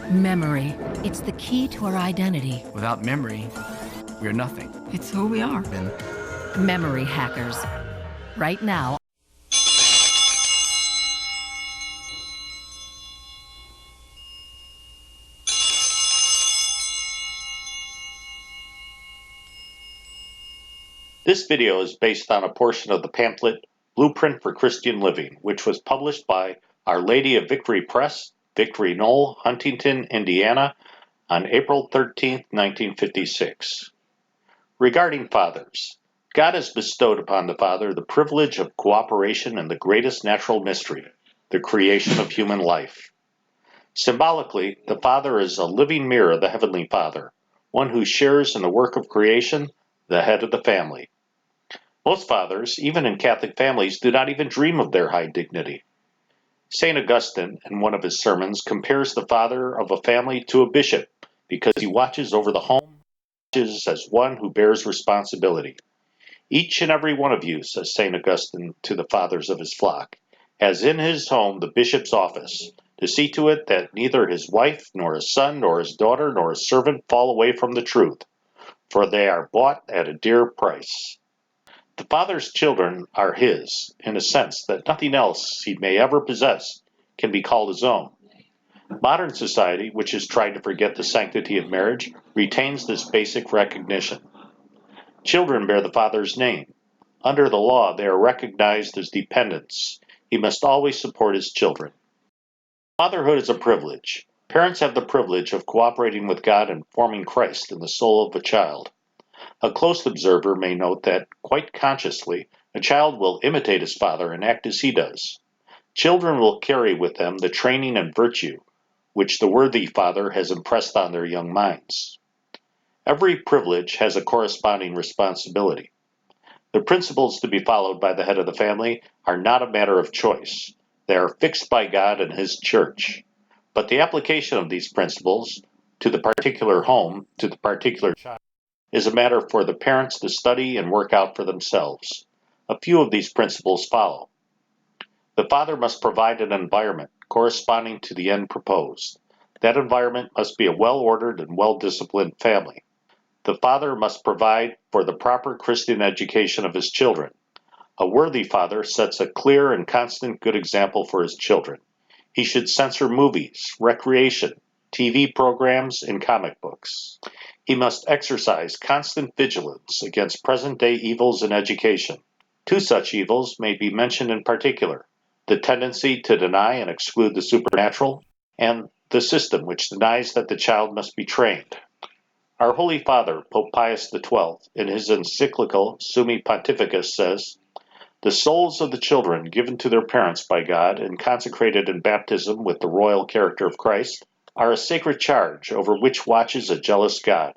Memory. It's the key to our identity. Without memory, we are nothing. It's who we are. Memory hackers. Right now. This video is based on a portion of the pamphlet Blueprint for Christian Living, which was published by Our Lady of Victory Press, Victory Knoll, Huntington, Indiana, on April 13, 1956. Regarding fathers, God has bestowed upon the father the privilege of cooperation in the greatest natural mystery, the creation of human life. Symbolically, the father is a living mirror of the Heavenly Father, one who shares in the work of creation, the head of the family. Most fathers, even in Catholic families, do not even dream of their high dignity. St. Augustine, in one of his sermons, compares the father of a family to a bishop because he watches over the home, watches as one who bears responsibility. Each and every one of you, says St. Augustine to the fathers of his flock, has in his home the bishop's office, to see to it that neither his wife, nor his son, nor his daughter, nor his servant fall away from the truth, for they are bought at a dear price. The father's children are his, in a sense that nothing else he may ever possess can be called his own. Modern society, which has tried to forget the sanctity of marriage, retains this basic recognition. Children bear the father's name. Under the law, they are recognized as dependents. He must always support his children. Fatherhood is a privilege. Parents have the privilege of cooperating with God and forming Christ in the soul of a child. A close observer may note that, quite consciously, a child will imitate his father and act as he does. Children will carry with them the training and virtue which the worthy father has impressed on their young minds. Every privilege has a corresponding responsibility. The principles to be followed by the head of the family are not a matter of choice. They are fixed by God and His church. But the application of these principles to the particular home, to the particular child, is a matter for the parents to study and work out for themselves. A few of these principles follow. The father must provide an environment corresponding to the end proposed. That environment must be a well-ordered and well-disciplined family. The father must provide for the proper Christian education of his children. A worthy father sets a clear and constant good example for his children. He should censor movies, recreation, TV programs, and comic books. He must exercise constant vigilance against present-day evils in education. Two such evils may be mentioned in particular: the tendency to deny and exclude the supernatural, and the system which denies that the child must be trained. Our Holy Father, Pope Pius XII, in his encyclical Summi Pontificus says, "The souls of the children given to their parents by God and consecrated in baptism with the royal character of Christ are a sacred charge over which watches a jealous God.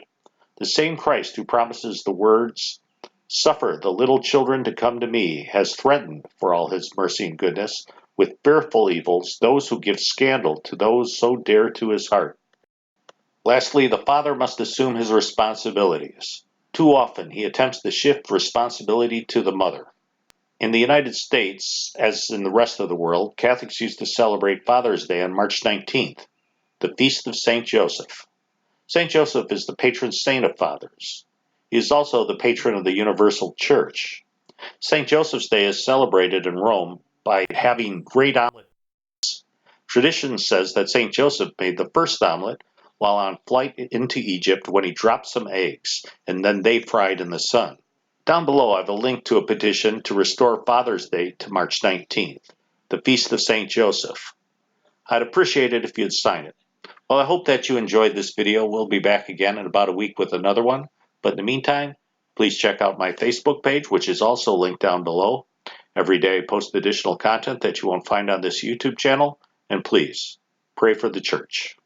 The same Christ who promises the words, 'Suffer the little children to come to me,' has threatened, for all his mercy and goodness, with fearful evils those who give scandal to those so dear to his heart." Lastly, the father must assume his responsibilities. Too often he attempts to shift responsibility to the mother. In the United States, as in the rest of the world, Catholics used to celebrate Father's Day on March 19th, the feast of St. Joseph. St. Joseph is the patron saint of fathers. He is also the patron of the Universal Church. St. Joseph's Day is celebrated in Rome by having great omelets. Tradition says that St. Joseph made the first omelet while on flight into Egypt when he dropped some eggs, and then they fried in the sun. Down below I have a link to a petition to restore Father's Day to March 19th, the Feast of St. Joseph. I'd appreciate it if you'd sign it. Well, I hope that you enjoyed this video. We'll be back again in about a week with another one. But in the meantime, please check out my Facebook page, which is also linked down below. Every day I post additional content that you won't find on this YouTube channel. And please, pray for the church.